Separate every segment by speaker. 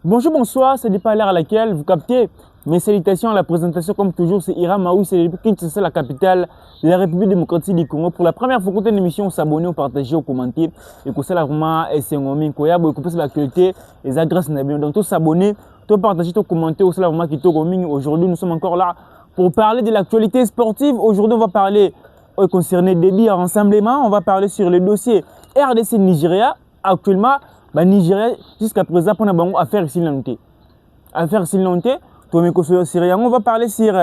Speaker 1: Bonjour, bonsoir, ce n'est pas l'heure à laquelle vous captez mes salutations à la présentation. Comme toujours, c'est Ira Maou, c'est Kinshasa, la capitale de la République démocratique du Congo. Pour la première fois, écoutez une émission, s'abonner, partager, commenter. Et que ça, là, vraiment, c'est un moment incroyable. Et que c'est l'actualité, les agresses, donc, tout s'abonner, tout partager, tout commenter. Aussi, là, vraiment, qui est aujourd'hui, nous sommes encore là pour parler de l'actualité sportive. Aujourd'hui, on va parler concerné débit à rassemblement. On va parler sur le dossier RDC Nigeria. Actuellement, Nigeria, jusqu'à présent, on a une affaire ici dans affaire ici dans on va parler sur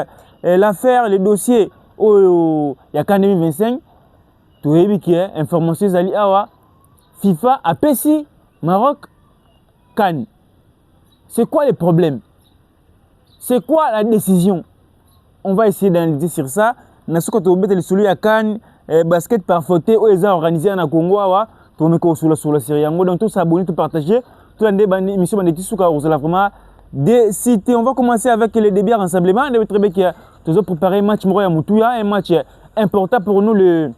Speaker 1: l'affaire, le dossier il y a 2025. Tu vois, qui est information Zali Awa, FIFA, APC, Maroc, Cannes. C'est quoi le problème? C'est quoi la décision? On va essayer d'analyser sur ça. Nous avons celui à Cannes, basket par faute, où ils ont organisé en Congo. Sur la série donc tout s'abonner, tout partager, tout la émission de Tissouka, vous allez vraiment décider. On va commencer avec les débuts à rassemblement. On très bien qu'il toujours préparé un match Moroya Moutouya, un match important pour nous le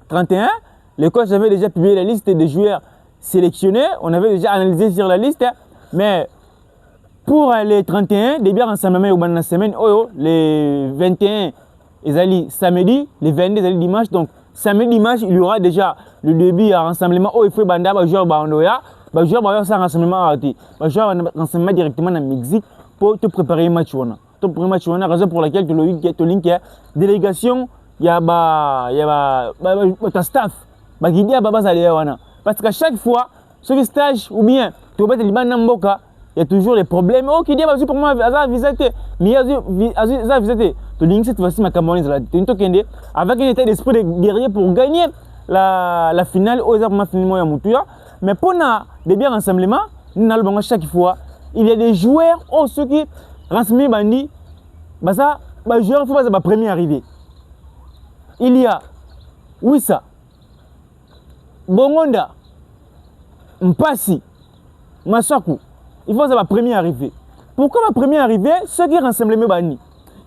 Speaker 1: 31. Le coach avait déjà publié la liste des joueurs sélectionnés. On avait déjà analysé sur la liste, mais pour les 31, début à rassemblement au la semaine, les 21, ils allaient samedi, les 22, ils allaient dimanche. Donc samedi dimanche, il y aura déjà le début à rassemblement. Il faut banda joueur bandoya, joueur ça rassemblement arrêté. Joueur rassemblement directement dans le Mexique pour te préparer un match Te préparer match raison pour laquelle tu link délégation, il y a ta staff. Guidi à baba wana. Parce qu'à chaque fois, ce stage ou bien tu vas te Mboka, il y a toujours des problèmes. Qui dit pour moi à visiter, mais à visiter. Tu link cette fois-ci ma Camerounais là. Avec un état d'esprit de guerrier pour gagner la finale aux armes finalement Moutouya. Mais pour des biens rassemblement, nous allons chaque fois, il y a des joueurs ceux qui rassemblent bandi, ça joueur faut pas premier arrivé. Il y a Wissa, Bongonda, Mpassi, Massakou. Il faut que premier arrivé. Pourquoi ma premier arrivé? Ceux qui rassemblent bandi.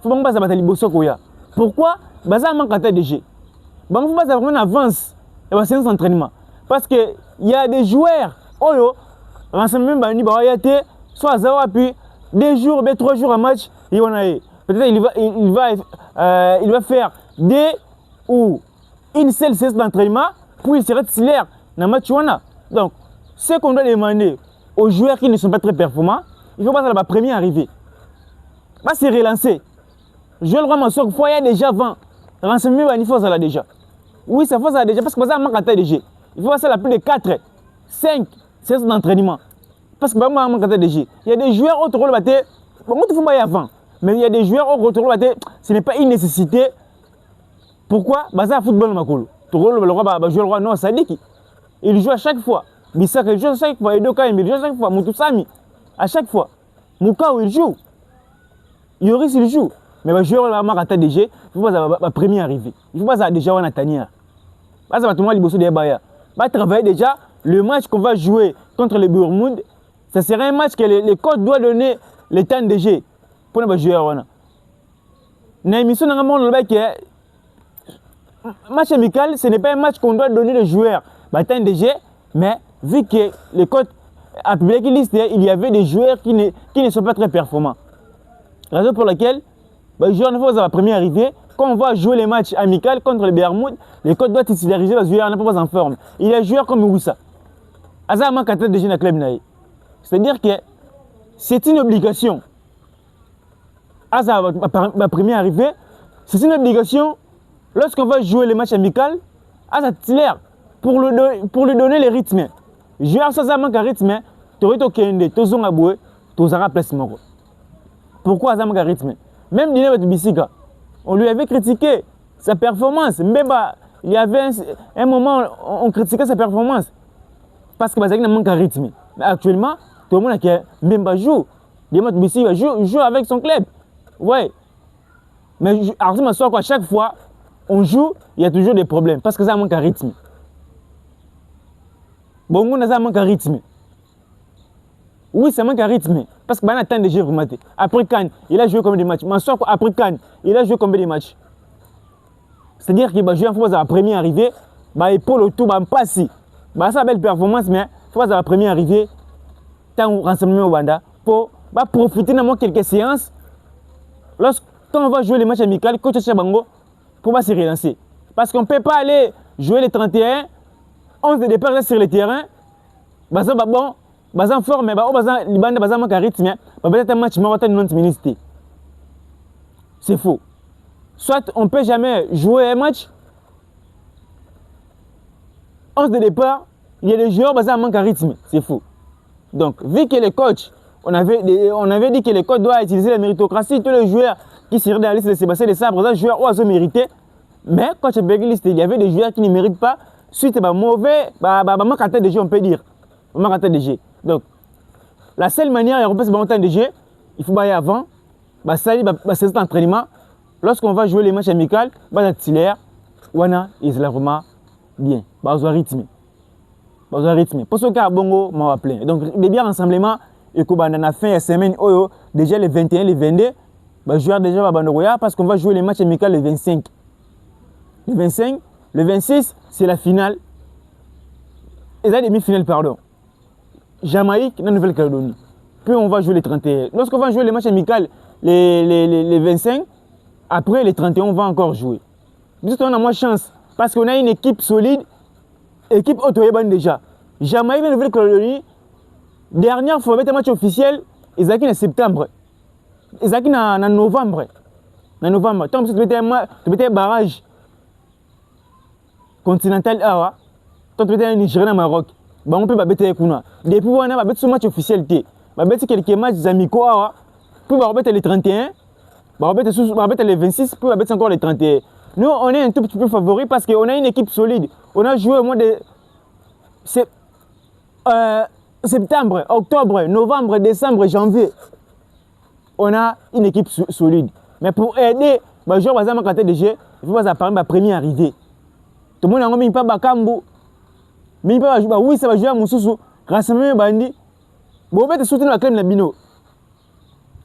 Speaker 1: Il faut pas battre les Bossokoya. Pourquoi? Ça manque à de jeu. Il faut pas avoir une avance et une séance d'entraînement. Parce qu'il y a des joueurs, rassemblement bandi, soit à puis 2 jours, 3 jours en match, peut-être il va faire 2 ou une seule séance d'entraînement, puis il sera titulaire dans le match. Donc, ce qu'on doit demander aux joueurs qui ne sont pas très performants, il faut pas que la première arrivée. C'est relancer. Je le vois, il y a déjà 20. Renseignement, il faut ça déjà. Oui, ça faut ça déjà parce que ça manque à de jeu. Il faut ça plus de 4, 5 séances d'entraînement. Parce que ça manque à de jeu. Il y a des joueurs au rôle batté. Bon, il faut pas y avant. Mais il y a des joueurs au rôle batté. Ce n'est pas une nécessité. Pourquoi? Ça football makolo. Tu rôle le roi jouer le roi non, ça dit qu'il il joue à chaque fois. Bissaka il joue à chaque fois. Edoka il joue à chaque fois. Moutousami à chaque fois. Moukao il joue. Yoris il joue. Mais le joueur va marquer des jeux, il faut pas premier arrivé. Il faut pas déjà on a tania. Ça va tout le monde liboso des baya. Va travailler déjà le match qu'on va jouer contre le Burmund. Ça sera un match que le coach doit donner le temps de jeu pour les joueurs on a. Dans l'émission dans le monde match amical, ce n'est pas un match qu'on doit donner aux joueurs le temps de jeu, mais vu que le coach a publié une liste, il y avait des joueurs qui ne sont pas très performants. Raison pour laquelle les joueurs ne faut pas premier arrivé. Quand on va jouer les matchs amicaux contre le Bermude, les coachs doivent titulariser les joueurs n'est pas en forme. Il y a des joueurs comme Wissa. Aza manque de jeunes club naï. C'est-à-dire que c'est une obligation. Aza va premier arrivé. C'est une obligation lorsqu'on va jouer les matchs amicaux. Aza titulaire pour lui donner le rythme. Joueur ça manque de rythme. Tu aurais été kende, tu zong aboué, tu auras placement. Pourquoi Aza manque de rythme? Même Dine Bissika, on lui avait critiqué sa performance. Mbeba, il y avait un moment, on critiquait sa performance. Parce que Bazaki n'a manque de rythme. Mais actuellement, tout le monde a dit Mbemba joue. Dine Bissika joue avec son club. Ouais. Mais à chaque fois, on joue, il y a toujours des problèmes. Parce que ça manque de rythme. Bon, on a ça manque de rythme. Oui, ça manque de rythme. Parce qu'il a tant de jeux rematés. Après Cannes, il a joué combien de matchs? Après Cannes, il a joué combien de matchs? C'est-à-dire qu'il va jouer en fois à la première arrivée, il peut le tout, passer. Ça belle performance, mais il faut à la première arrivée. tant rassemblement au Banda pour profiter de quelques séances. Lorsqu'on va jouer les matchs amicaux, coach Chabango, pour se relancer. Parce qu'on ne peut pas aller jouer les 31, 11 de départ sur le terrain, bazan bon, bazan fort, mais bazan libanda bazan manque rythme, peut-être un match mais 90 minutes. C'est faux. Soit on ne peut jamais jouer un match, 11 de départ, il y a des joueurs bazan manque rythme, c'est faux. Donc, vu que les coachs, on avait dit que les coachs doivent utiliser la méritocratie, tous les joueurs qui seraient dans la liste de Sébastien de Sabre, les joueurs ont mérité. Mais quand tu liste, il y avait des joueurs qui ne méritent pas, suite à mauvais, manque à tête de jeu, on peut dire. Manque à tête de jeu. Donc, la seule manière de repasser le temps de jeu, il faut aller avant, c'est entraînement. Lorsqu'on va jouer les matchs amicaux, titulaire, wana, il est vraiment bien. Rythme. Rythme. Pour ce cas, bongo, m'a appelé. Donc, les biens rassemblement, et qu'on a la fin de semaine, déjà les 21, les 22, joueurs déjà à parce qu'on va jouer les matchs amicaux les 25. Le 25, le 26, c'est la finale. Et la demi-finale, pardon. Jamaïque, la Nouvelle-Calédonie. Puis on va jouer les 31. Lorsqu'on va jouer les matchs amicaux, les 25, après les 31, on va encore jouer. Juste on a moins de chance. Parce qu'on a une équipe solide, équipe auto-éban déjà. Jamaïque, la Nouvelle-Calédonie, dernière fois, un match officiel, ils ont en septembre. Ils ont en novembre. En novembre. Tant que tu un barrage continental awa tant que tu es Nigeria Maroc on peut pas bêter depuis on a bêté ce match officiel bêter quelques matchs amicaux awa puis bêter les 31 bêter les 26 puis bêter encore les 31. Nous on est un tout petit peu favori parce qu'on a une équipe solide. On a joué au mois de septembre, octobre, novembre, décembre, janvier. On a une équipe solide. Mais pour aider les joueurs à de jeu, il faut pas parler de la première arrivée. Tout le monde a mis pas Bakambu. Mais pas jouer, oui, ça va jouer à Moussoussou. Rassemblement Bandi. Bon, on va te soutenir la club de Bino.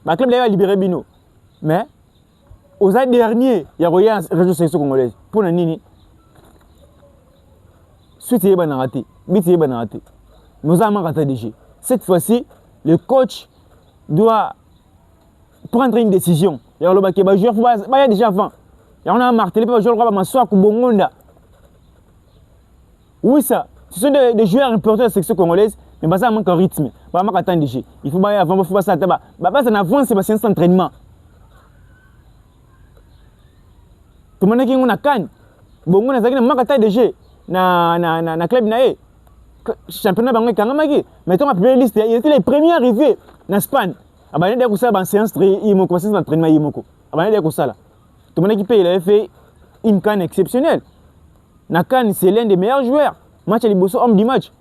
Speaker 1: La club va libérer Bino. Mais, aux années dernières, il y a rien à réseau sélection congolaise. Pour la Nini. Suite, il y a raté. Bit, il y a raté. Nous avons raté des jeux. Cette fois-ci, le coach doit prendre une décision. Il y a le joueur, il y a déjà avant. Il y a martelé, le joueur va m'asseoir pour Bongonda. Oui, ça. Ce sont des joueurs importants de la section congolaise, mais ça manque un rythme. Pas manque attendre des jeux. Il faut aller avant, il faut passer à tabac. Ça n'avance, c'est un entraînement. Tout le monde qui est en Cannes. Bon, on a un manque attendre des jeux. Na club nae. Championnat bango kangamaki. Mettons la première liste, il était les premiers arrivés en Espagne. Abane de ça, séance il commencé l'entraînement yimoko. Abane de ça là. Tout le monde qui paye, il avait fait une canne exceptionnelle. Nakan, c'est l'un des meilleurs joueurs. Match à Liboso, homme du match.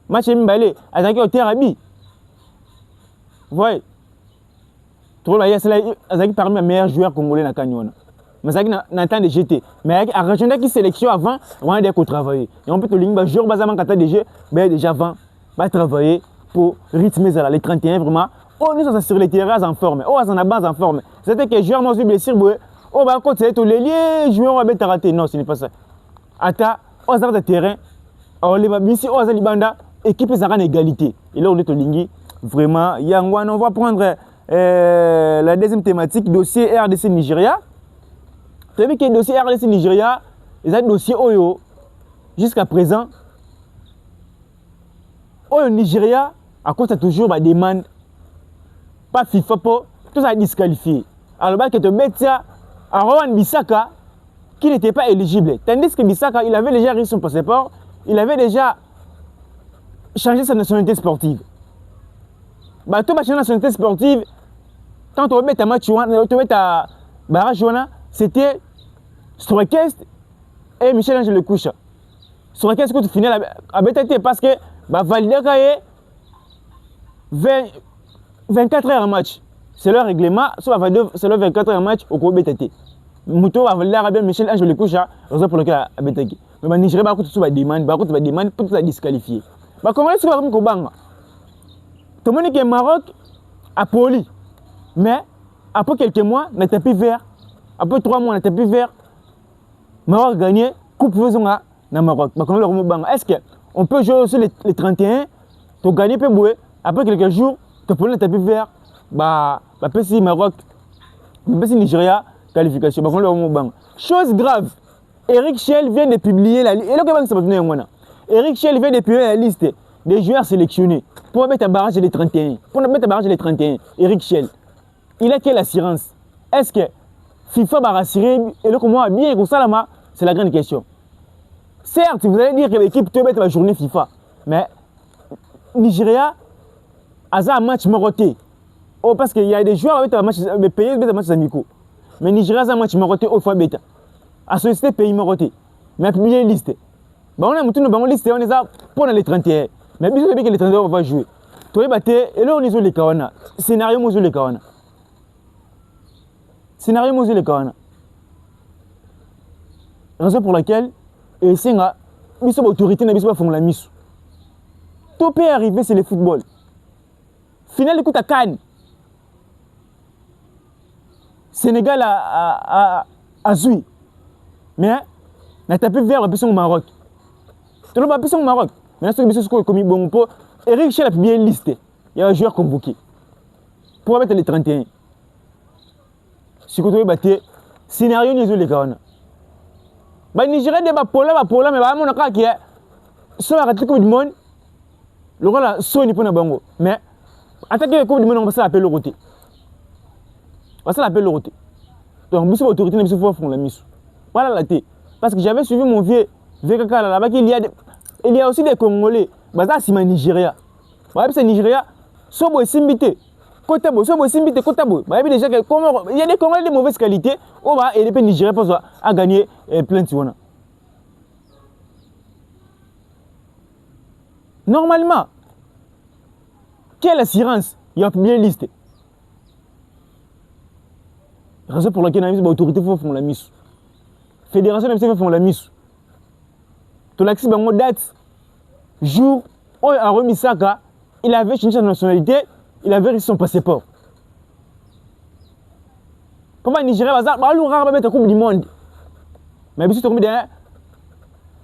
Speaker 1: Match à Mbalé, attaqué au Terabi. Vous voyez? Tout le monde, c'est parmi les meilleurs joueurs congolais dans Canyon. Mais c'est n'a temps de jeter. Mais à rejoindre qui sélection avant, on a des travailler. Et on peut te dire, joueur basalement quand de jeu, mais déjà avant, va travailler pour rythmer ça, les 31 vraiment. Oh, nous sommes sur les terrains en forme. Oh, on a base en forme. C'était que les joueurs m'ont blessé. Oh, bah, quand c'est tout les joueurs vont être ratés. Non, ce n'est pas ça. Attends, on a le terrain. On va bien sûr, on a libanda. Équipe est en égalité. Et là, on est au Lingui. Vraiment, on va prendre la deuxième thématique, dossier RDC Nigeria. Tu as vu que le dossier RDC Nigeria, ils ont un dossier Oyo. Jusqu'à présent, Oyo Nigeria, à cause de toujours ma demande, pas FIFA, tout ça disqualifié. Alors, que tu mets ça à Rowan Bissaka, qui n'était pas éligible. Tandis que Bissaka, il avait déjà réussi son passeport, il avait déjà changé sa nationalité sportive. Bah, tout changer sa nationalité sportive, quand tu mets ta match, tu mets ta barrage, c'était Strokest et Michel-Ange Le Coucha. Strokest, quand tu finis à BTT, parce que Validaka est 24 heures en match. C'est leur règlement, c'est leur 24 heures en match au cours BTT. Mouto va valider Michel-Ange Le Coucha, raison pour laquelle à BTT. Mais Nigeria, bah, tu vas demander, pour te disqualifier. Bah, comment est-ce que tu vas Kobanga? Tout le monde qui est Maroc a poli. Mais après quelques mois, on a tapis vert. Après 3 mois, on a tapis vert. Maroc a gagné. Coupe Vozonga dans Maroc. Est-ce qu'on peut jouer aussi les 31 Tu as gagné Péboué. Après quelques jours, tu as pris le tapis vert. Bah, si Maroc, si Nigeria, qualification. Chose grave. Eric Schell vient de publier la liste. Eric Schell vient de publier la liste des joueurs sélectionnés pour mettre un barrage des 31. Eric Schell. Il a quelle assurance? Est-ce que FIFA va rassurer et le comment bien au Salama? C'est la grande question. Certes, vous allez dire que l'équipe peut mettre la journée FIFA, mais Nigeria a un match moroté. Oh, parce qu'il y a des joueurs avec un match payé, des matchs amicaux. Mais Nigeria a un match moroté au fois bêta. À société pays moroté. Mais a publié une liste. On a une liste, on est pour les 31. Mais bien sûr que les 31 on va jouer. Tu vas et là on est sur les Kawana. Scénario sur les Kawana. Scénario sur les Kawana. Raison pour laquelle, et c'est une autorité n'a pas fait la mise. Tout peut arriver, c'est le football. Final, écoute à Cannes. Sénégal a joué. Mais, on a tapé vers la personne au Maroc. Tu n'as pas personne au Maroc. Mais là, c'est ce qu'on a commis bon pour. Eric Schell a publié une liste. Il y a un joueur convoqué. Pour mettre les 31. Si vous avez scénario, nous les gars. Bah, Nigeria débat problème, mais bah, mon cas qui est. Soit la Coupe du Monde, le rôle là, soit ni pour na bango. Mais, attaquer la Coupe du Monde, on va s'appeler le roté. On va s'appeler le roté. Donc, vous savez, l'autorité, nous devons faire la mise. Voilà la tête. Parce que j'avais suivi mon vieux VKK là-bas, il y a aussi des Congolais. Bah, ça, c'est Nigeria. Bah, c'est Nigeria. Sobo et Simbité. Kotabo, Sobo et Simbité, Kotabo. Bah, il y a des Congolais de mauvaise qualité. On va aider le Nigeria pour gagner plein de choses. Normalement, quelle assurance? Il y a publié une liste. Raison pour laquelle l'autorité font la mise. Fédération de font la mise. Tu l'as dit, date, jour, où a remis ça, il avait changé sa nationalité, il avait reçu son passeport. Comment Nigeria va mettre la Coupe du Monde? Mais si tu as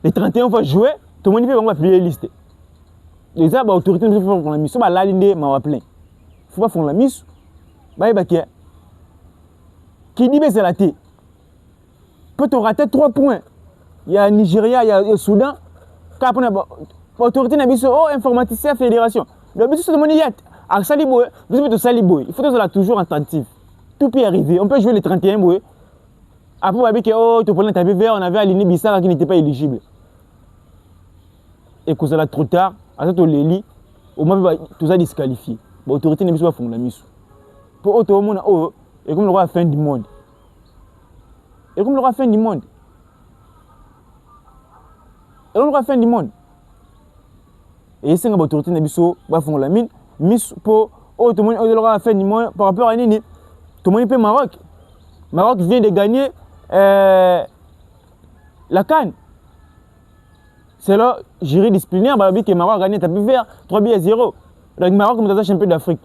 Speaker 1: les 31 fois jouer, tout le monde peut appuyer la liste. Les autorités font la mise. Si la ligne m'a plein. Il ne faut pas faire la mise. Qui dit que c'est la tête? Peut-on rater 3 points? Il y a Nigeria, il y a le Soudan. Quand l'autorité n'a pas informaticien fédération. Le but c'est de monnaie. À Saliboy, vous êtes au Saliboy. Il faut être toujours attentif. Tout peut arriver. On peut jouer les 31 boy. Après, on va dire que tu prends un tapis vert, on avait aligné Bissara qui n'était pas éligible. Et que ça va trop tard, à ce moment-là, au moins tout ça disqualifié. L'autorité n'a pas fait la mise. Pour tout le monde, et comme le roi à la fin du monde. Et comme le roi à la fin du monde. Et comme le roi à la fin du monde. Et c'est une autorité n'a pas fait la mise pour tout le monde, le roi à la fin du monde par rapport à Nini. Tout le monde peut Maroc. Maroc vient de gagner la CAN. C'est là, jury disciplinaire, bah, que Maroc a gagné tapis vert, 3-0. Donc Maroc est champion d'Afrique.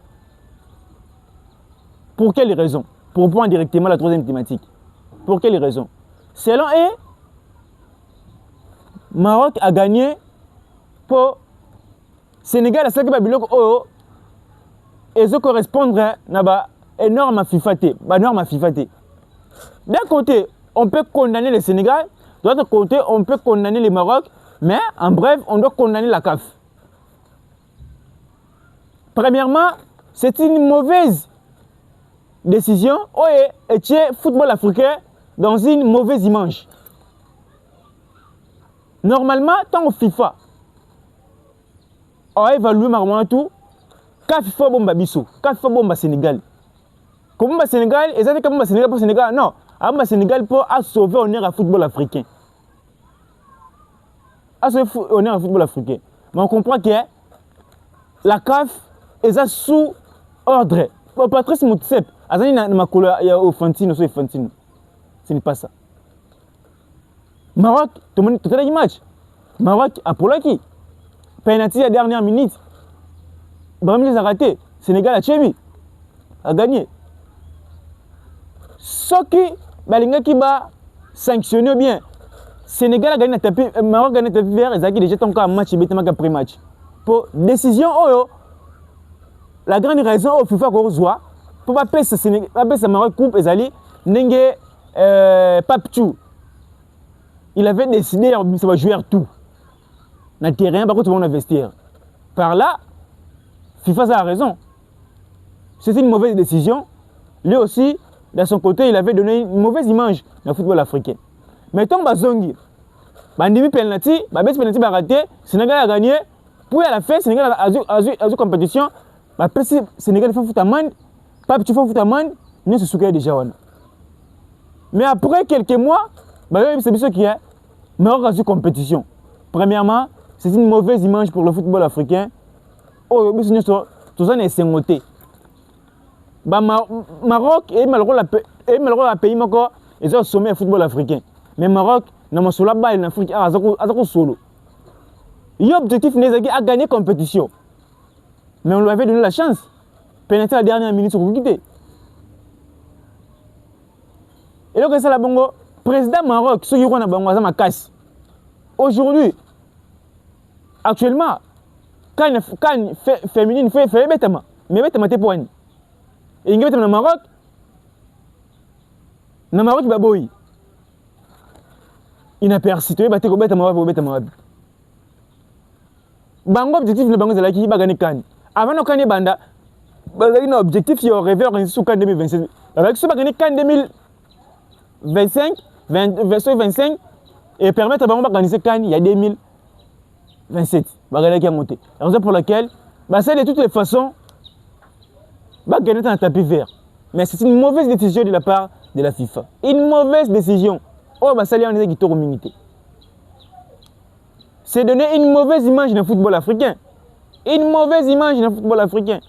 Speaker 1: Pour quelle raison? Pour prendre directement la troisième thématique. Pour quelle raison? Selon eux, Maroc a gagné pour Sénégal à 5 Babylone et ça correspondrait à énorme FIFA. D'un côté, on peut condamner le Sénégal, de l'autre côté, on peut condamner le Maroc, mais en bref, on doit condamner la CAF. Premièrement, c'est une mauvaise décision et le football africain dans une mauvaise image. Normalement, tant que FIFA a évalué tout, quand FIFA bomba biso, quand FIFA bomba Sénégal. Comme le Sénégal, et ça fait comme le Sénégal pour le Sénégal, non, le Sénégal pour sauver l'honneur au football africain. À sauver l'honneur au football africain. Mais on comprend que la CAF est sous ordre. Patrice Moutsep, il y a Fantino, ce n'est pas ça. Maroc, tout le monde, tout le match. Maroc a pour qui? Penalty à la dernière minute. Brahim les a ratés. Sénégal a tué, a gagné. Ce qui va sanctionner bien. Sénégal a gagné le tapis, Maroc a gagné le tapis vert, et déjà encore un match, après match. pour décision oyo la grande raison au FIFA ko zwa pour pas pesa Sénégal pas pesa Maroc coupe ezali ndenge Papchou il avait décidé ça va jouer tout na terrain par contre tout le monde investir par là FIFA a raison c'est une mauvaise décision lui aussi de son côté il avait donné une mauvaise image dans le football africain mais tant bazongi bandimi penalty babet penalty ba raté Sénégal a gagné puis à la fin Sénégal a compétition ba pesi Sénégal fait foot amende Papchou fait foot amende nous se soukaye déjà wana mais après quelques mois c'est ce qui est Maroc a eu compétition premièrement c'est une mauvaise image pour le football africain oh business tout ça n'est sengoté Maroc et malheureusement pays moko ils ont sommet le football africain mais Maroc na masola balle en Afrique azako solo l'objectif n'est pas à gagner compétition mais on lui avait donné la chance pénétrer la dernière minute pour quitter et donc ça la bongo président Maroc ceux qui ont na bango za makasi aujourd'hui actuellement quand féminine fait betama mais betama te point et ngi betama na Maroc baboyi inaperçu to bate ko betama bango objectif na bango zalaki ba gagner CAN avant no CAN banda bazali na objectif yo rêver en sous CAN 2027 avec ce ba gagner CAN 2025 25 et permettre à bango organiser CAN il y a 2027 ba gagner qui a monté raison pour laquelle c'est de toutes les façons ba gagner un tapis vert mais c'est une mauvaise décision de la part de la FIFA une mauvaise décision oh bah ça on est qui t'a communauté c'est donner une mauvaise image dans le football africain. Une mauvaise image dans le football africain.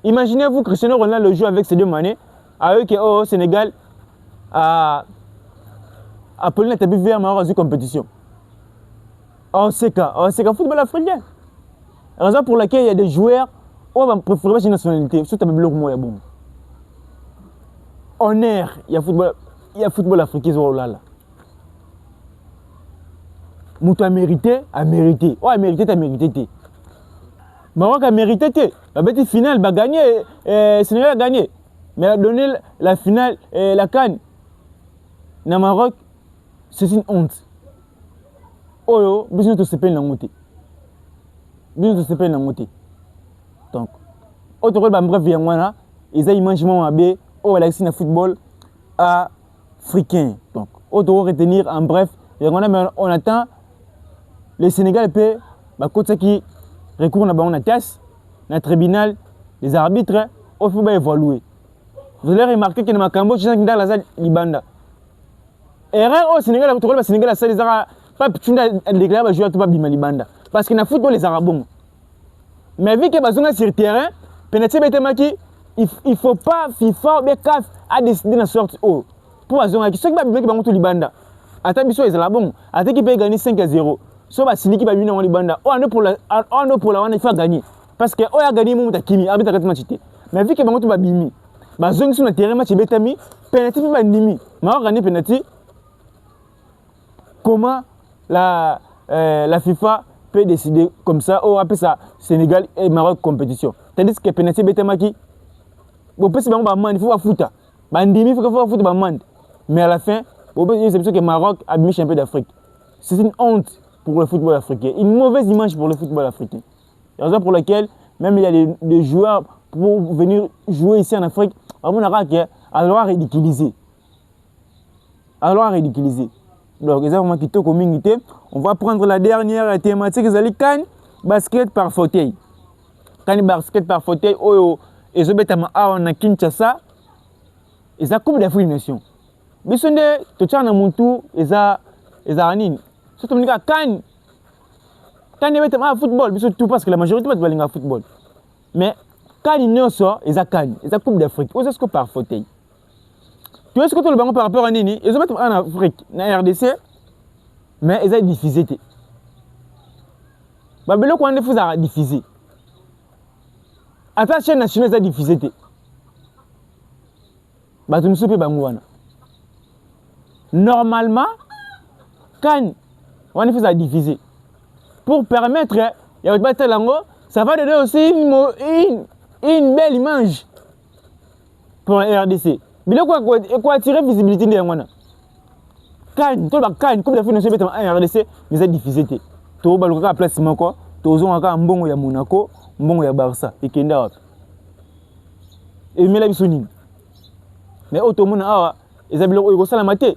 Speaker 1: Imaginez-vous Cristiano Ronaldo joue avec ses deux manées, avec au Sénégal, à Pauline la tapis vert Maroc dans compétition. On sait qu'un football africain. Raison pour laquelle il y a des joueurs, on va préférer une nationalité, surtout avec le moi bon. En air, il y a football africain oh là là. Moutou a mérité. Oh, a mérité. Maroc a mérité. La bête finale, va gagner. Sénégal a gagné. Mais a donné la finale, la CAN. Dans Maroc, c'est une honte. Oh, yo, besoin de se payer dans le donc, autre rôle, bref, il y a ils ont imaginement abé, oh, la le football africain. Donc, autre retenir en bref, on attend. Le Sénégal peut, côté qui recourt à la test, dans le tribunal, les arbitres, il faut évaluer. Vous allez remarquer que dans le Cambodge, dans la zone Libanda. Erreur au Sénégal, le Sénégal a les Arabes, pas déclaré à jouer à tout le Libanda. Parce que dans le football, les Arabes. Mais vu que les sur le terrain, il ne faut pas FIFA ou CAF à décider de la sorte. Pour les gens qui sont tout Libanda. Attends, ils sont bon. Attends, qui peut gagner 5-0. So ba siliki ba bina wani banda on pour la on il faut gagner parce que a gagné mon takimi arbitre kat match mais vu que bango to ba bimi ba zongi sur le terrain match betami penalty ba ndimi ma gagner penalty comment la FIFA peut décider comme ça après ça Sénégal et Maroc compétition tandis que penalty betamaki bon peut bango ba man il faut ba futa ba ndimi il faut futa ba man mais à la fin c'est pour ça que Maroc a mis champion d'Afrique c'est une honte pour le football africain, une mauvaise image pour le football africain. C'est la raison pour laquelle même il y a des joueurs pour venir jouer ici en Afrique, on a ridiculisé. Donc, on va prendre la dernière thématique, c'est CAN basket par fauteuil. CAN basket par fauteuil, et je vais à Kinshasa, et ça Coupe d'Afrique des Nations. Mais ce n'est pas tout ça, et ça surtout CAN est football, surtout parce que la majorité va aller au football. Mais CAN ils ont CAN, ils ont Coupe d'Afrique, ils ont par fauteuil. Tu vois ce que tu le banc par rapport à Nini, ils ont mettre en Afrique, en RDC, mais ils ont diffusé. Babelo quand ils ont diffusé. À ta chaîne nationale, ils ont diffusé. Tu ne sais pas normalement, CAN on est diffusé. pour permettre, ça va donner aussi une belle image pour la RDC. Mais là, quoi attirer visibilité de Yangwana? Quand Coupe d'Afrique nationale en RDC, ils ont diffusé. Tout le monde a place Moko, tout le monde a Mbongo ya Monaco, Mbongo ya Barça, et Kenda. Et mais la bisoni. Mais tout le monde a, ils ont la maté.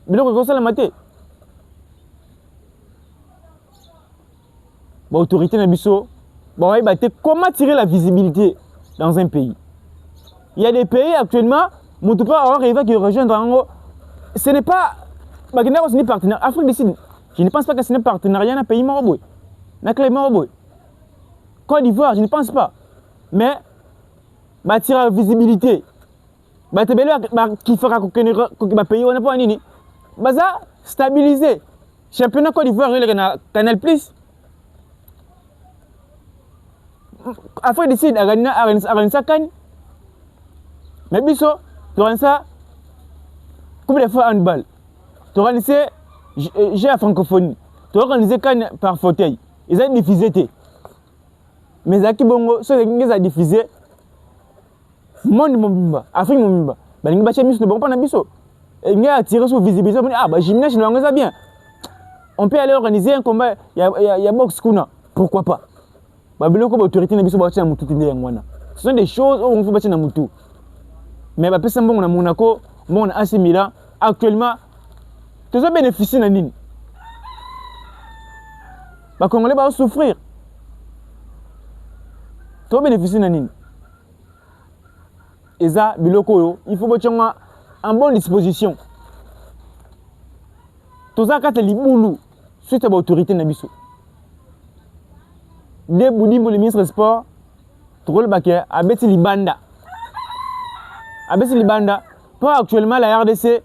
Speaker 1: Ils ont la maté. L'autorité n'a comment tirer la visibilité dans un pays. Il y a des pays actuellement, mon tout pas arriver qui rejoindre. Ce n'est pas ce n'est partenaire Afrique du Sud. Je ne pense pas que ce n'est partenariat d'un pays maroboy. N'a clé maroboy. Côte d'Ivoire, je ne pense pas. Mais tirer la visibilité. Qui fera que pays on n'a pas nini. Ça stabiliser. Championnat Côte d'Ivoire il Canal Plus. Afrique du Sud a ça kan. Mais biso, tu as ça comme des fois handball. Tu as organisé j'ai la francophonie. Tu as organisé kan par fauteuil. Ils ont diffusé. Mais Zaki Bongo, ceux qui ont diffusé, monde Momimba, Afrique Momimba. Ils ont mis le bon pas biso. Ils ont attiré sur visibilité. Gymnase, je bien. On peut aller organiser un combat. Il y a boxe kuna. Pourquoi pas? Ce sont des choses où on peut battre dans Moutou. Mais on a Monaco, on a AC Milan. Actuellement, tu as bénéficié de Nini. Les Congolais vont souffrir. Tu as bénéficié de Nini. Et ça, il faut mettre en bonne disposition. Tout ça, quand tu as les suite à l'autorité de Nabiso. Dès Boudi, le ministre des Sports, Troll Baké, a bêti Libanda. A bêti Libanda. Pour actuellement, la RDC,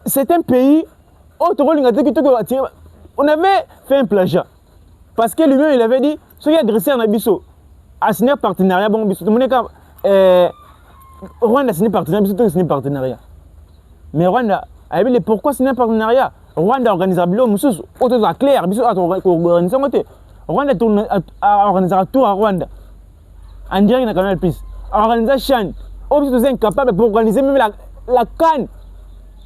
Speaker 1: c'est un pays où on avait fait un plagiat. Parce que lui-même, il avait dit, ceux qui agressé en Abisso, a signé un partenariat, bon, Bisso, tout le monde est Rwanda a signé partenariat, Bisso, tout signé partenariat. Mais Rwanda, a dit, pourquoi signer un partenariat? Rwanda organise un billet, Moussous, auto clair, Bisso, a organisé un côté. Rwanda a organisé un tour à Rwanda. En direct dans Canal Plus. A organisé un chan. Vous êtes incapable pour organiser même la CAN.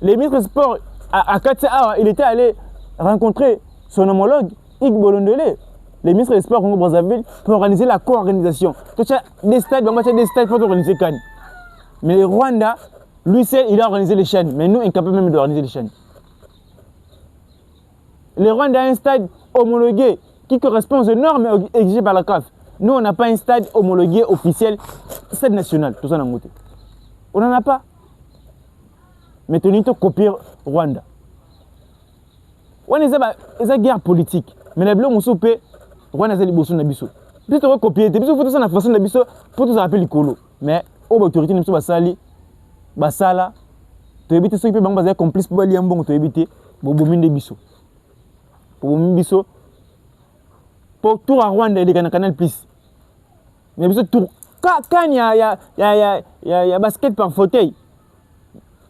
Speaker 1: Les ministres des Sports, à Katia, il était allé rencontrer son homologue, Ig Bolondele, les ministres des Sports Congo Brazzaville, pour organiser la co-organisation. Des stades, des stades pour organiser CAN. Mais le Rwanda, lui seul, il a organisé les chaînes. Mais nous, incapables même d'organiser les chaînes. Le Rwanda a un stade homologué qui correspond aux normes exigées par la CAF. Nous, on n'a pas un stade homologué officiel, stade national, tout ça dans le côté. On n'en a pas. Mais tu as copié Rwanda. On est une guerre politique. Mais les blancs ont soupé, Rwanda a des bossons d'abisso. Puis tu as copié, tu as fait ça dans la façon d'abisso pour te rappeler le colo. Mais l'autorité n'est pas sali, basala, tu évites ceux qui peuvent baser complice pour aller en bon, tu évites, pour bomber des bisous. Pour bomber des bisous. Pour tout à Rwanda, il y a un Canal Plus. Mais tout, quand il y a basket par fauteuil,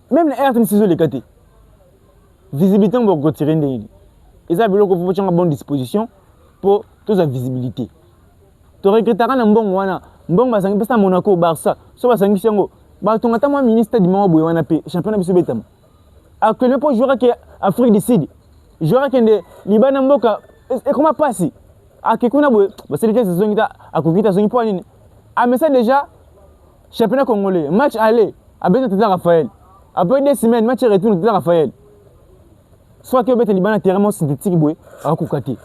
Speaker 1: même les RTN ciseaux les gâtés. Visibilité, on va retirer des lignes. Et ça, il faut avoir une bonne disposition pour toute la visibilité. Tu regretteras un bon wana, bon basangi pesta Monaco, Barça, so basangi siango. Ba ton ata moi ministre du Maroc wana pe championnat biso betama. Actuellement pour jouer que Afrique du Sud. Jouer que les Liban mboka et comment passer? Akikuna boy, ba c'est les saison ita akukita saison pour nini. Ah mais ça déjà championnat congolais, match aller à Beto Tata Raphaël. Après 2 semaines, match retour Tata Raphaël. Soit que Beto Liban terrain synthétique boy, akukati.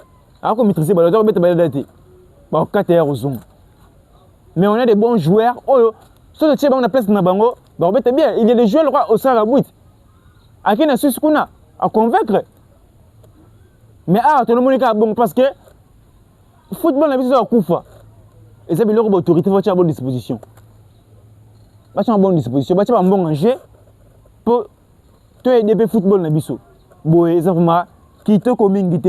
Speaker 1: Ako maîtriser ba doit Beto baladaté. Ba 4 heures au zoom. Mais on a des bons joueurs. Oh, ceux de Tchèque on a place na bango, ba Beto bien, il y a des joueurs au Sarabouit. Akina Suskuna à convaincre. Mais tout le monde est bon parce que le football n'a pas besoin de et ça, l'autorité va être à bonne disposition. Va être à bonne disposition. Va être à bon jeu pour aider le football.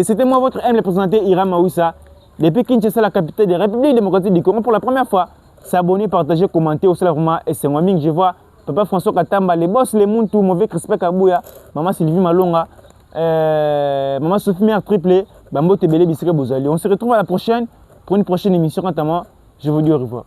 Speaker 1: C'était moi votre M, le représentant Hiram Mawissa, depuis Kinshasa, la capitale de la République démocratique du Congo. Pour la première fois, s'abonner, partager, commenter au vraiment et c'est moi. Je vois Papa François Katamba, les boss, les monde, tout mauvais respect à Bouya, Maman Sylvie Malonga, Maman Sophie Mère Triplé, Bambo Tebele Bisre Bozali. On se retrouve à la prochaine pour une prochaine émission. Quant à moi, je vous dis au revoir.